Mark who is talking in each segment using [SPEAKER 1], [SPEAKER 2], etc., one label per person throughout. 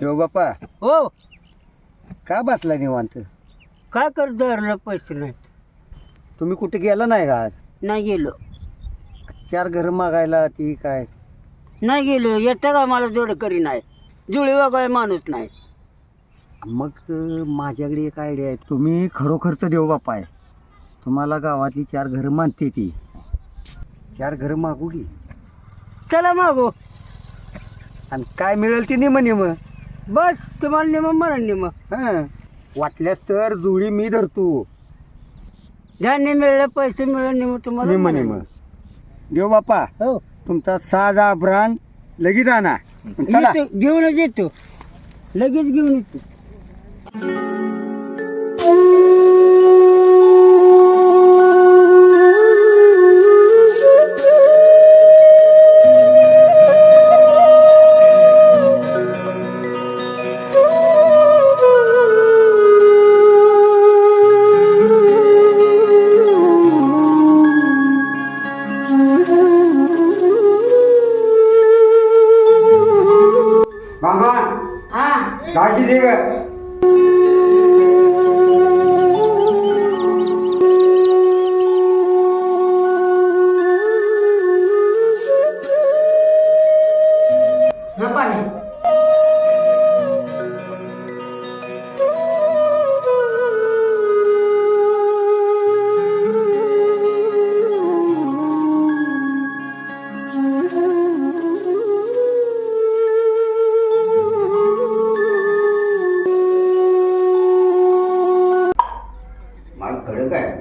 [SPEAKER 1] देव बापा
[SPEAKER 2] हो.
[SPEAKER 1] का बसला निवांत?
[SPEAKER 2] काय करतो पैसे नाहीत.
[SPEAKER 1] तुम्ही कुठे गेला नाही का आज?
[SPEAKER 2] नाही गेलो.
[SPEAKER 1] 4 घर मागायला ती काय?
[SPEAKER 2] नाही गेलो. येतं का मला जोड करी नाही. जुळी बघाय माणूस नाही.
[SPEAKER 1] मग माझ्याकडे एक आयडिया आहे. तुम्ही खरोखरचं देव बापा आहे. तुम्हाला गावातली 4 घर मानते ती. 4 घर मागू की.
[SPEAKER 2] चला मागो.
[SPEAKER 1] आणि काय मिळेल ती निम निम.
[SPEAKER 2] बस तुम्हाला निम मला निम.
[SPEAKER 1] हां, वाटल्यास तर जुळी मी धरतो.
[SPEAKER 2] धान्य मिळलं पैसे मिळलं निम तुम्हाला
[SPEAKER 1] निम निम. देव बापा
[SPEAKER 2] हो.
[SPEAKER 1] तुमचा साजा ब्रांड लगेच आणा. चला.
[SPEAKER 2] येतो, घेऊनच येतो. लगेच घेऊन येतो.
[SPEAKER 1] मामा दाजी दे ग. कडक आहे.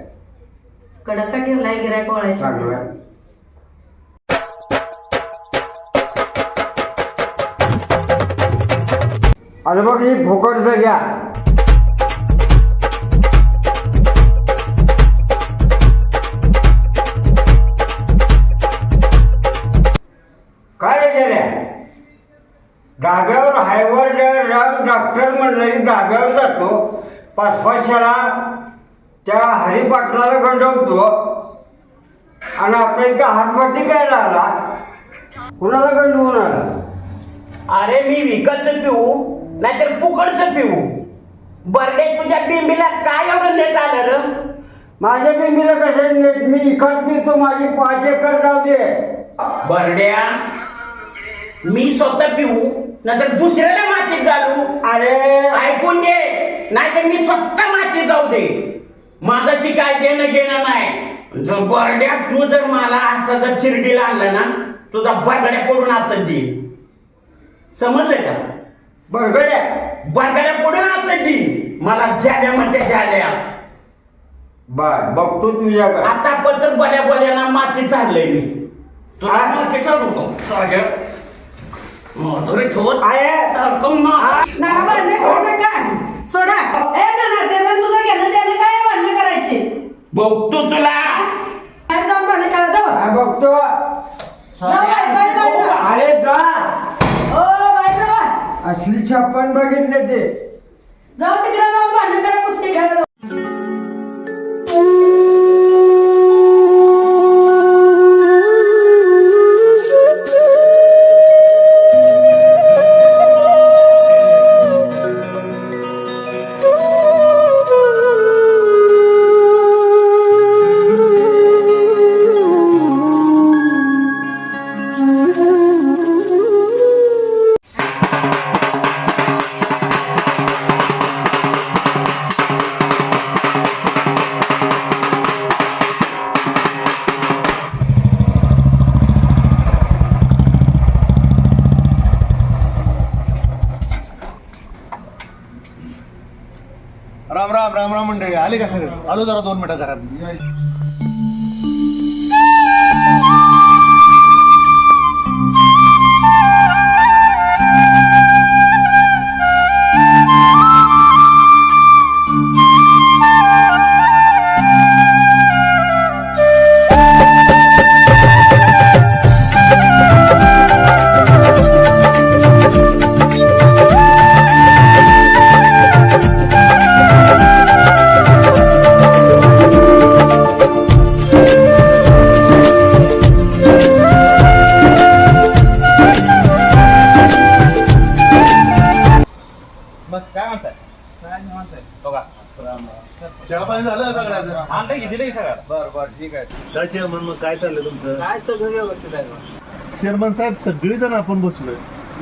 [SPEAKER 3] कडक का ठेवलाय गिराय कोळायचं.
[SPEAKER 1] चांगलं आहे. अरे बघ ही फुकटचं घ्या. काय रे गेल्या धाब्यावर हायवर डॉक्टर म्हणलं की धाब्यावर जातो. 5-5 त्या हरिपाटलाला गंडवतो आणि आता इथं हातपाटी प्यायला आला. कुणाला गंडवून आला?
[SPEAKER 4] अरे मी विकतच पिऊ नाहीतर फुकटच पिऊ. बरडे तुझ्या बिंबीला काय एवढं नेट आलं र?
[SPEAKER 1] माझ्या बिंबीला कसं नेट? मी इकत पितो. माझी 5 एकर जाऊ दे.
[SPEAKER 4] बरड्या मी स्वतः पिऊ नाहीतर दुसऱ्याला मातीत घालू.
[SPEAKER 1] अरे
[SPEAKER 4] ऐकून घे नाहीतर मी स्वतः मातीत जाऊ दे. माझ्याशी काय देणं घेणं नाही. जर बरड्या तू जर मला असा जर चिरडीला आणला ना तुझा बरगड्या पडून आता दे. समजलं का? बरगड्या पडून आता दे. मला जाड्या म्हणते जाड्या.
[SPEAKER 1] बर बघतो तुझ्याकडे.
[SPEAKER 4] आता पत्र बल्या बल्याना माती चाललंय मी. तुला माती चालू का सागर? ठेवत
[SPEAKER 1] आहे
[SPEAKER 4] सारखं
[SPEAKER 3] नाना भांडणे करू नका. सोडा. ए नाना त्याला तुझं घेणं त्याने काय भांडणं करायची.
[SPEAKER 4] बघतो तुला.
[SPEAKER 3] बाहेर जाऊन भांडणं करा जाऊ.
[SPEAKER 1] हा, बघतो.
[SPEAKER 3] जाऊ बाहेर जा.
[SPEAKER 1] अरे जा.
[SPEAKER 3] ओ बाहेर जावा.
[SPEAKER 1] असली छप्पन बघितले ते.
[SPEAKER 3] जाऊ तिकडे जाऊन भांडणं करा कुस्ती खेळा जाऊ.
[SPEAKER 5] राम राम राम राम मंडळी. आले का सगळे? आलो जरा 2 मिनिटं घरात.
[SPEAKER 6] काय म्हणताय काय म्हणताय बघा
[SPEAKER 5] चहा पाणी झालं सगळ्याचं
[SPEAKER 6] आणलं की दिलं की सगळं
[SPEAKER 5] बर ठीक आहे. काय चेअरमन मग काय चाललंय तुमचं?
[SPEAKER 2] काय सगळं व्यवस्थित आहे
[SPEAKER 5] चेअरमन साहेब सगळी जण आपण बसलोय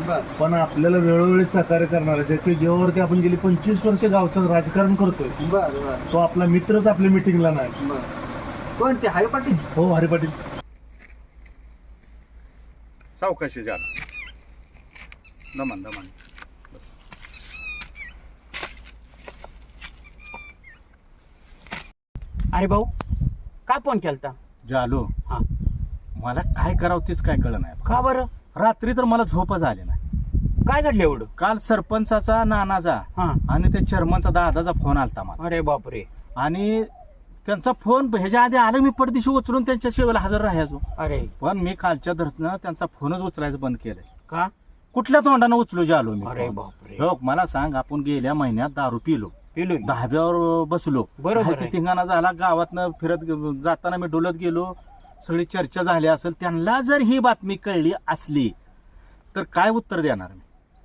[SPEAKER 2] बर
[SPEAKER 5] पण आपल्याला वेळोवेळी सहकार्य करणार ज्याच्या जीवावरती आपण गेली 25 वर्ष गावचं राजकारण करतोय
[SPEAKER 2] बर बर
[SPEAKER 5] तो आपला मित्रच आपल्या मिटिंगला नाही.
[SPEAKER 2] बर कोणते हरी पाटील
[SPEAKER 5] हो हरी पाटील.
[SPEAKER 7] सावकाशी जा दमन दमन
[SPEAKER 4] अरे भाऊ काय फोन केलता?
[SPEAKER 7] जालो
[SPEAKER 4] हा.
[SPEAKER 7] मला काय करावं तेच काय कळलं नाही.
[SPEAKER 4] का बरं?
[SPEAKER 7] रात्री तर मला झोपच आली नाही.
[SPEAKER 4] काय घडलं एवढं?
[SPEAKER 7] काल सरपंचाचा नानाचा
[SPEAKER 4] हा.
[SPEAKER 7] आणि त्या चेअरमनचा दादाचा फोन आलता मला
[SPEAKER 4] अरे बापरे.
[SPEAKER 7] आणि त्यांचा फोन ह्याच्या आधी आलं मी पडदिशी उचलून त्यांच्या सेवेला हजर राहायचो
[SPEAKER 4] अरे
[SPEAKER 7] पण मी कालच्या धरनं त्यांचा फोनच उचलायचं बंद केलंय.
[SPEAKER 4] का?
[SPEAKER 7] कुठल्या तोंडानं उचलू जालो मी
[SPEAKER 4] अरे
[SPEAKER 7] फोन.
[SPEAKER 4] बापरे.
[SPEAKER 7] हो मला सांग आपण गेल्या महिन्यात दारू पिलो
[SPEAKER 4] पिलो
[SPEAKER 7] धाब्यावर बसलो
[SPEAKER 4] बरोबर
[SPEAKER 7] ते
[SPEAKER 4] आहे.
[SPEAKER 7] धिंगाणा झाला गावातनं फिरत जाताना मी डोलत गेलो सगळी चर्चा झाली असेल त्यांना जर ही बातमी कळली असली तर काय उत्तर देणार मी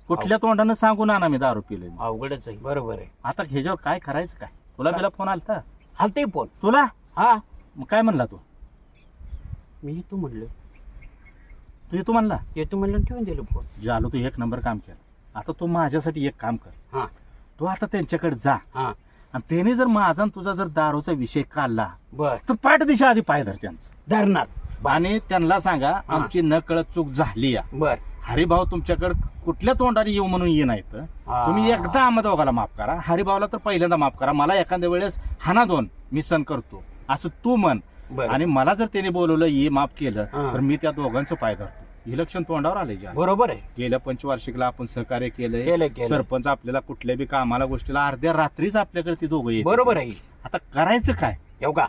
[SPEAKER 7] कुठल्या तोंडानं सांगून आणा मी दारू पिले
[SPEAKER 4] अवघडच आहे. बरोबर आहे.
[SPEAKER 7] आता ह्याच्यावर काय करायचं काय तुला बिला फोन आलता
[SPEAKER 4] हालते फोन.
[SPEAKER 7] तुला
[SPEAKER 4] हा
[SPEAKER 7] मग काय म्हणला तू
[SPEAKER 4] मी येतो म्हणलं.
[SPEAKER 7] तू येतो म्हणला
[SPEAKER 4] येतो म्हणलं ठेवून दिलं फोन.
[SPEAKER 7] जालो तू एक नंबर काम केलं आता तू माझ्यासाठी एक काम कर
[SPEAKER 4] हा
[SPEAKER 7] तू आता त्यांच्याकडे जा
[SPEAKER 4] हा
[SPEAKER 7] आणि त्याने जर माझा आणि तुझा जर दारूचा विषय काढला
[SPEAKER 4] बर
[SPEAKER 7] तर पाठ दिशा आधी पाय धर त्यांचं
[SPEAKER 4] धरणार.
[SPEAKER 7] आणि त्यांना सांगा आमची न कळत चूक झाली या
[SPEAKER 4] बर
[SPEAKER 7] हरिभाऊ तुमच्याकडे कुठल्या तोंडाने येऊ म्हणून ये नाही तर
[SPEAKER 4] हा.
[SPEAKER 7] तुम्ही एकदा आम्हा दोघाला माफ करा हरिभाऊला तर पहिल्यांदा माफ करा मला एखाद्या वेळेस हाना दोन मी सण करतो असं तू म्हण
[SPEAKER 4] बर
[SPEAKER 7] आणि मला जर त्याने बोलवलं ये माफ केलं
[SPEAKER 4] हा.
[SPEAKER 7] तर मी त्या दोघांचं पाय धरतो इलेक्शन तोंडावर आले जे
[SPEAKER 4] बरोबर आहे.
[SPEAKER 7] गेल्या पंचवार्षिकला आपण सहकार्य केलंय
[SPEAKER 4] केलं.
[SPEAKER 7] सरपंच आपल्याला कुठल्या बी कामाला गोष्टीला अर्ध्या रात्रीच आपल्याकडे ती दोघं येतात.
[SPEAKER 4] बरोबर आहे.
[SPEAKER 7] आता करायचं काय
[SPEAKER 4] येऊ का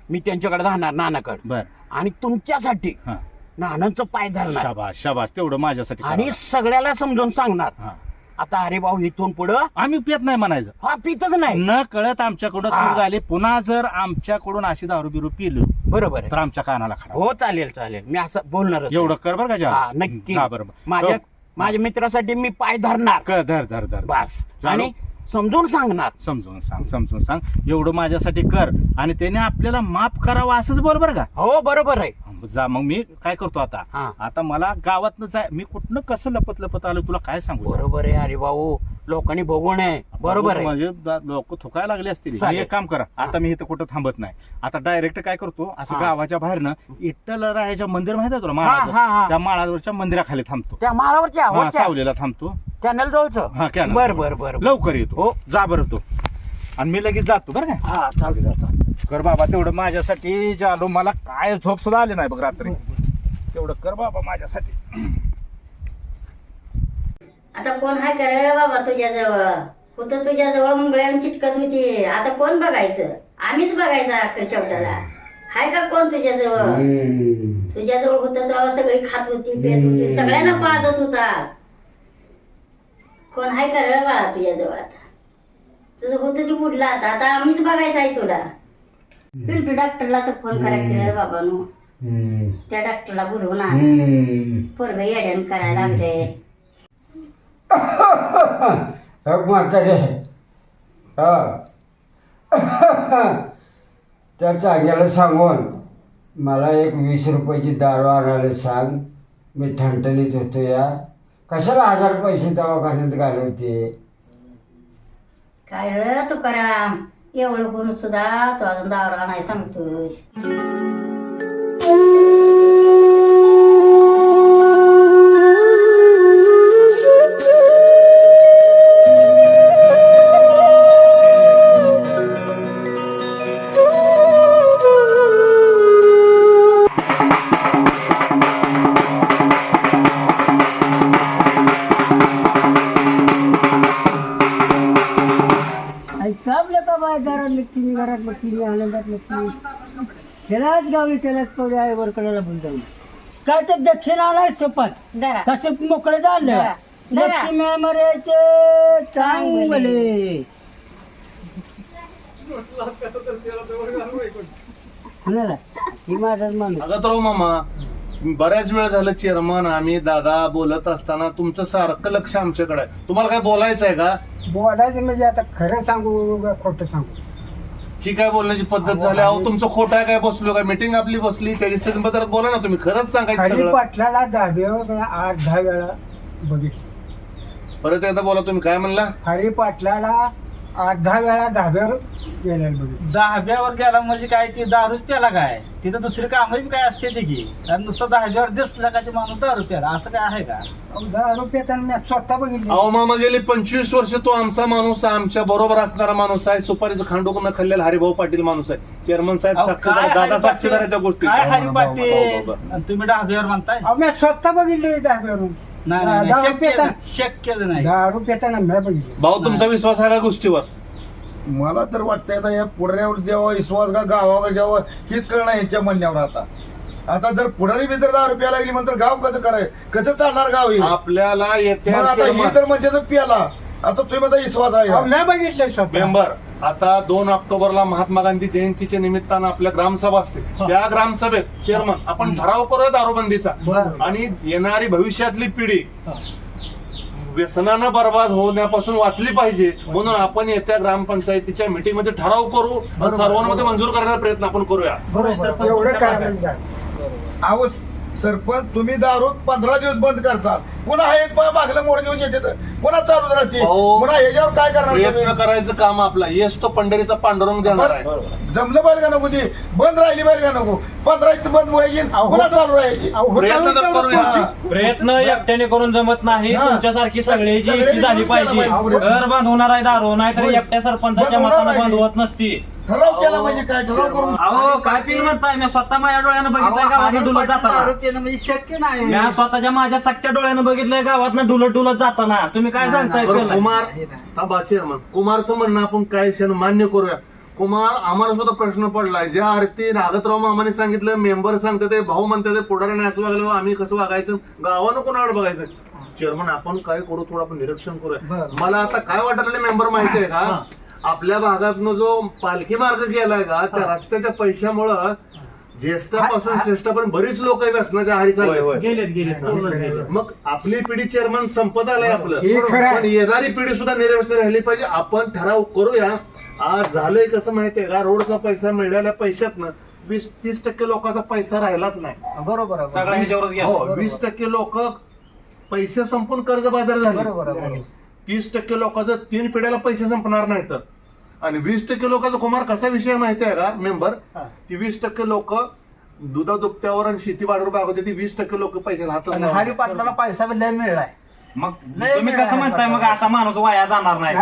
[SPEAKER 4] मी त्यांच्याकडे राहणार नानाकडे
[SPEAKER 7] बर
[SPEAKER 4] आणि तुमच्यासाठी
[SPEAKER 7] हा
[SPEAKER 4] नानांचं पाय धरणार
[SPEAKER 7] शाबास शाबास तेवढं माझ्यासाठी
[SPEAKER 4] आणि
[SPEAKER 7] करा.
[SPEAKER 4] सगळ्याला समजून सांगणार
[SPEAKER 7] हा.
[SPEAKER 4] आता अरे भाऊ इथून पुढं
[SPEAKER 7] आम्ही पित नाही म्हणायचं
[SPEAKER 4] हा पितच नाही.
[SPEAKER 7] न कळत आमच्याकडून
[SPEAKER 4] हा.
[SPEAKER 7] चूक झाली पुन्हा जर आमच्याकडून अशी दारू बिरू पिलो
[SPEAKER 4] बरोबर आहे.
[SPEAKER 7] तर आमच्या कानाला खरा
[SPEAKER 4] हो चालेल मी असं बोलणार
[SPEAKER 7] एवढं कर बरं का
[SPEAKER 4] हा
[SPEAKER 7] जा
[SPEAKER 4] नक्की
[SPEAKER 7] जा बरं
[SPEAKER 4] माझ्या माझ्या मित्रासाठी मी पाय धरणार
[SPEAKER 7] कर धर धर धर
[SPEAKER 4] बस
[SPEAKER 7] चालू.
[SPEAKER 4] आणि समजून सांगणार.
[SPEAKER 7] समजून सांग एवढं माझ्यासाठी कर आणि त्याने आपल्याला माफ करावं असंच बोल बरं का
[SPEAKER 4] हो बरोबर आहे.
[SPEAKER 7] जा मग मी काय करतो आता
[SPEAKER 4] हा.
[SPEAKER 7] आता मला गावातनं जाय मी कुठनं कसं लपत आलो तुला काय सांगू
[SPEAKER 4] बरोबर आहे अरे भाऊ लोकांनी बघू नये. बरोबर आहे.
[SPEAKER 7] म्हणजे लोक थुकायला लागले असतील
[SPEAKER 4] चालेल.
[SPEAKER 7] मी एक काम करा आता मी इथं कुठं थांबत नाही आता डायरेक्ट काय करतो असं
[SPEAKER 4] हा.
[SPEAKER 7] गावाच्या बाहेरनं इट्टलरायाच्या मंदिर माहिती आहे तुला
[SPEAKER 4] हा.
[SPEAKER 7] माळाचं त्या माळावरच्या मंदिराखाली थांबतो
[SPEAKER 4] त्या माळावरच्या
[SPEAKER 7] हा सावलीला थांबतो
[SPEAKER 4] कॅनल जवळचं
[SPEAKER 7] हा कॅनल
[SPEAKER 4] बर
[SPEAKER 7] लवकर येतो हो जा बरं तो आणि मी लगेच जातो बरं का
[SPEAKER 4] हा चालतं.
[SPEAKER 7] कर बाबा तेवढं माझ्यासाठी जालो मला काय झोप सुद्धा आली नाही बघ रात्री तेवढं कर बाबा माझ्यासाठी
[SPEAKER 8] आता कोण हाय करे बाबा तुझ्याजवळ होतं तुझ्याजवळ मुंगळ्यानं चिटकत होती आता कोण बघायचं आम्हीच बघायचं अखेर शेवटाला हाय का कोण तुझ्याजवळ तुझ्याजवळ होतं तेव्हा सगळी खात होती पेत होती सगळ्यांना पाजत होता कोण हाय करे बाळा तुझ्याजवळ आता तुझं होतं ती बुडला आता आम्हीच बघायचं आहे तुला पिंटू डॉक्टरला तर फोन करा की रे बाबांनो त्या डॉक्टरला बोलवून आण पोरग येड्यान करायला लागते
[SPEAKER 1] म्हातारे हा त्या चांगल्याला सांगून मला एक 20 रुपयाची दारू आणायला सांग मी ठणठणीत होतो या कशाला 1000 पैसे दवाखान्यात घालवते
[SPEAKER 8] काय रे तुकाराम एवढं होऊन सुद्धा तू अजून दारू आणाय सांगतोय
[SPEAKER 2] ऐकावलं का बाय घरात लक्ष्मी आनंदात लक्ष्मी त्यालाच गावी त्यालाच थोड्या आईवर कडाला बोलतो काय तर दक्षिण आलाय सोपात कसं मोकळं झालं लक्ष्मी मरायचे चांगले ही माझाच माणूस
[SPEAKER 5] अगं तर मामा बऱ्याच वेळ झालं चेअरमन आम्ही दादा बोलत असताना तुमचं सारखं लक्ष आमच्याकडे आहे. तुम्हाला काय बोलायचं आहे का?
[SPEAKER 2] बोलायचं म्हणजे आता खरं सांगू का खोटं सांगू?
[SPEAKER 5] ही काय बोलण्याची पद्धत झाली? अहो तुमचं खोटं आहे काय? बसलो काय? मीटिंग आपली बसली त्याच्याबद्दल बोला ना तुम्ही. खरंच सांगायचं
[SPEAKER 2] हरी
[SPEAKER 5] सगळं.
[SPEAKER 2] पाटलाला धाब्यावर 8-10 वेळा बघितलं.
[SPEAKER 5] परत एकदा बोला, तुम्ही काय म्हणला?
[SPEAKER 2] हरी पाटलाला 8-10 वेळा धाब्यावर गेलेलं बघितलं.
[SPEAKER 6] दहाव्यावर गेला म्हणजे काय ती दारूच प्याला काय? तिथं दुसरी कामं बी काय असते ती की आणि नुसतं दहाव्यावर दिसला का ते माणूस दारू प्याला असं काय आहे का?
[SPEAKER 2] 10 रुपये मी स्वतः बघितलं.
[SPEAKER 5] अहो मामा गेली 25 वर्ष तो आमचा माणूस आहे, आमच्या बरोबर असणारा माणूस आहे. सुपारीचं खांडोकं खाल्लेला हरिभाऊ पाटील माणूस आहे. चेअरमन साहेब
[SPEAKER 6] अहो,
[SPEAKER 5] साक्षीदार,
[SPEAKER 6] काय
[SPEAKER 5] दादा
[SPEAKER 6] हरी
[SPEAKER 5] साक्षीदार आहे त्या गोष्टी.
[SPEAKER 6] काय हरी पाटील आणि तुम्ही दहाव्यावर म्हणताय?
[SPEAKER 2] मी स्वतः बघितले धाब्यावरून.
[SPEAKER 6] नाही, नाही,
[SPEAKER 2] 10
[SPEAKER 6] नाही,
[SPEAKER 2] रुपये
[SPEAKER 6] शक्यच नाही.
[SPEAKER 2] 10 रुपये मी बघितलं.
[SPEAKER 5] भाऊ तुमचा विश्वास आहे का गोष्टीवर?
[SPEAKER 9] मला तर वाटतंय आता या पुढाऱ्यावर जेव्हा विश्वास का गावावर जेव्हा हीच कळणार यांच्या म्हणण्यावर. आता जर पुढारी बी जर 10 रुपया लागली म्हणतर गाव कसं करायचं? कसं चालणार गाव हे?
[SPEAKER 5] आपल्याला येत्या
[SPEAKER 9] मग आता ही तर म्हणजे तर प्याला. आता तुम्ही माझा विश्वास आहे
[SPEAKER 2] मी बघितलं स्वतः.
[SPEAKER 5] मेंबर, आता 2 ऑक्टोबरला महात्मा गांधी जयंतीच्या निमित्तानं आपल्या ग्रामसभा असते. त्या ग्रामसभेत चेअरमन आपण ठराव करूया दारूबंदीचा. आणि येणारी भविष्यातली पिढी व्यसनानं बर्बाद होण्यापासून वाचली पाहिजे म्हणून आपण येत्या ग्रामपंचायतीच्या मीटिंग मध्ये ठराव करू. सर्वांमध्ये मंजूर करण्याचा प्रयत्न आपण करूया.
[SPEAKER 2] बरोबर एवढं करायला.
[SPEAKER 9] अहो सरपंच तुम्ही दारू 15 दिवस बंद करतात, पुन्हा हे मागलं मोड घेऊन येते पुन्हा चालू राहते.
[SPEAKER 5] हो.
[SPEAKER 9] पुन्हा ह्याच्यावर काय करणार
[SPEAKER 5] प्रयत्न
[SPEAKER 9] तुम्ही?
[SPEAKER 5] करायचं काम आपला. येस तो पंढरीचा पांडुरंग देणार आहे.
[SPEAKER 9] जमलं पाहिजे का नको? ती बंद राहिली पाहिजे का नको? 15 बंद व्हायची पुन्हा चालू राहायची.
[SPEAKER 5] प्रयत्न तर करूया.
[SPEAKER 6] प्रयत्न एकट्याने करून जमत नाही.
[SPEAKER 9] हा.
[SPEAKER 6] तुमच्यासारखी सगळ्याची
[SPEAKER 9] सगळे
[SPEAKER 6] एकी झाली
[SPEAKER 9] मिळून
[SPEAKER 6] पाहिजे.
[SPEAKER 9] केलं पाहिजे.
[SPEAKER 6] घर बंद होणार आहे दारू, नाहीतर
[SPEAKER 9] होय.
[SPEAKER 6] एकट्या सरपंचाच्या
[SPEAKER 9] बंद होणार
[SPEAKER 6] मतानं
[SPEAKER 9] नाही.
[SPEAKER 6] बंद होत नसती.
[SPEAKER 9] ठराव केला म्हणजे काय? ठराव करून
[SPEAKER 6] अहो काय पिन म्हणताय? मी स्वतः माझ्या डोळ्यानं बघितलंय गावात डुलत जाताना.
[SPEAKER 2] म्हणजे शक्य नाही.
[SPEAKER 6] मी स्वतःच्या माझ्या सख्या डोळ्यानं बघितलंय गावात डुलत डुलत जाताना. तुम्ही काय सांगताय?
[SPEAKER 5] बरं,
[SPEAKER 6] पेलं?
[SPEAKER 5] कुमार चेअरमन कुमारचं म्हणणं आपण काय क्षण मान्य करूया. कुमार, आम्हाला सुद्धा प्रश्न पडलाय. ज्या अर्थी नागतराव मामाने सांगितलं, मेंबर सांगते ते, भाऊ म्हणते ते, पुढाऱ्याने असं वागलं, आम्ही कसं वागायचं, गावानं कोणाकडे बघायचं? चेअरमन आपण काय करू, थोडं आपण निरीक्षण करूया. मला आता काय वाटलं मेंबर माहितीये का? आपल्या भागातनं जो पालखी मार्ग गेलाय का, त्या रस्त्याच्या पैशामुळं ज्येष्ठापासून श्रेष्ठापर्यंत बरीच लोक व्यसनाच्या आहारी चालले. मग आपली पिढी चेअरमन संपत आलंय आपलं, पण येणारी पिढी सुद्धा निर्व्यसन राहिली पाहिजे. आपण ठराव करूया. आज झालंय कसं माहितीये का? रोडचा पैसा मिळालेल्या पैशातनं 20-30% लोकांचा पैसा राहिलाच नाही.
[SPEAKER 2] बरोबर
[SPEAKER 6] सगळ्या ह्याच्यावरच गेला.
[SPEAKER 5] 20% लोक पैसे संपून कर्जबाजार झाले. 30% लोकांचं 3 पिढ्याला पैसे संपणार नाहीत. आणि 20% लोकांचा कुमार कसा विषय माहिती आहे का मेंबर? ती 20% लोक दुधा दुभत्यावर आणि शेती वाढवर भागवते. ती 20% लोक पैसे राहतात.
[SPEAKER 2] हरी पाटलाला पैसा बी लय मिळालाय.
[SPEAKER 6] मग तुम्ही कसं म्हणताय मग असा माणूस वाया जाणार नाही?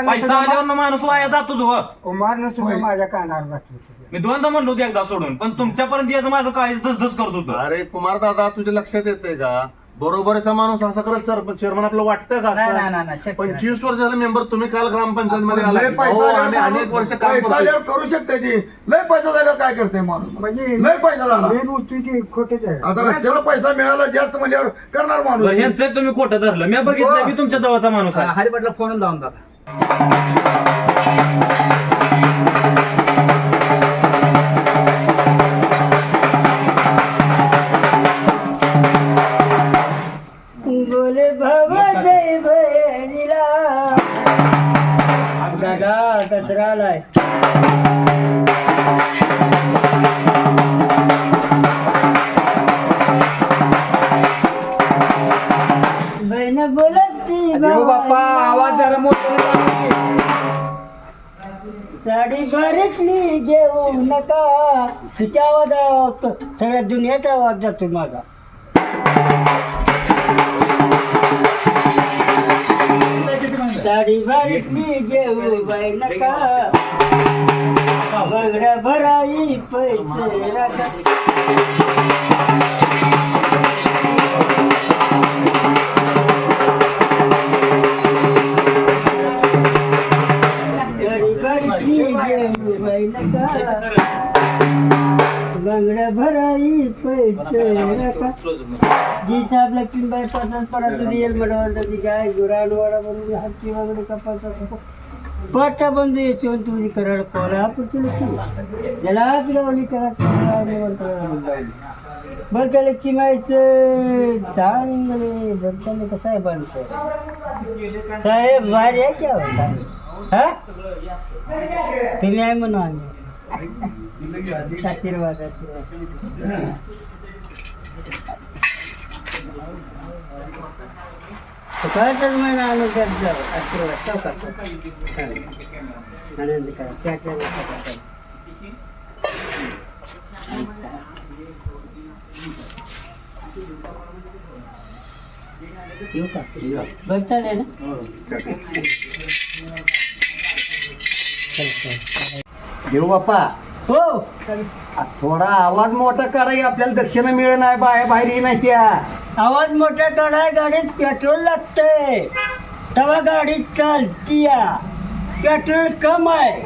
[SPEAKER 6] पैसा आल्यावर माणूस वाया जातोच हो.
[SPEAKER 2] कुमारनं सुद्धा माझ्या कानावर घातलं.
[SPEAKER 6] मी दोनदा म्हणलो होतो एकदा सोडून, पण तुमच्यापर्यंत याचं माझं काहीच धसधस करत होतं.
[SPEAKER 5] अरे कुमार दादा, तुझ्या लक्षात येतंय का? बरोबरचा माणूस असं करत चेअरमन आपलं वाटतंय का? 25 वर्ष झालं मेंबर तुम्ही काल ग्रामपंचायत मध्ये
[SPEAKER 9] लय
[SPEAKER 5] आला.
[SPEAKER 9] पैसा
[SPEAKER 5] आम्ही अनेक वर्ष काम
[SPEAKER 9] पैसा
[SPEAKER 5] करतोय.
[SPEAKER 9] आल्यावर करू शकते ती. लय पैसा झाल्यावर काय करते माणूस?
[SPEAKER 2] म्हणजे
[SPEAKER 9] लय पैसा झाला.
[SPEAKER 2] मी बोलतोय ते खोटेच आहे.
[SPEAKER 9] आता रस्त्याला पैसा मिळाला जास्त म्हणल्यावर करणार
[SPEAKER 6] बरं,
[SPEAKER 9] माणूस.
[SPEAKER 6] ह्यांचं तुम्ही खोटं धरलं. मी बघितलं की तुमच्या जवळचा माणूस आहे.
[SPEAKER 2] हरिपाटला फोन लावून बघा. बोले बाबा जय बहिणीला दादा कचरा आलाय. बहीण बोलती बाप्पा आवाज जरा मोठा. साडी भरतली घेऊ नका. तिच्या आवाज सगळ्या दुनियाचा आवाज जातो माझा. साडी भरतली घेऊ बाई नका. बगड्या भराई पैसे राखा. बांगड्या भराई पैसे नका. जिचा आपल्या पिंबाई पसंत पडत रिअल म्हणून काय गुरांवाडा म्हणून हत्ती वगैरे कपाचा पाटा बंद येतो तुम्ही कराड पोरा पुढची ज्यालाच गावली त्याला बरं त्याला चिमायचं चांगले बरं त्याला कसं आहे बांधतो साहेब भारी आहे क्या होता हा तुम्ही आहे म्हणून आम्ही आशीर्वाद काय तर महिना आम्ही जाऊ आशीर्वाद आनंद करा त्या येऊ का बरं चालेल ना
[SPEAKER 10] देऊ बाप्पा
[SPEAKER 2] हो
[SPEAKER 10] थोडा आवाज मोठा काढा आपल्याला दक्षिणा मिळेल नाही बाहेर नाही त्या
[SPEAKER 2] आवाज मोठा काढाय गाडीत पेट्रोल लागतंय तेव्हा गाडी चालतीया पेट्रोल कम आहे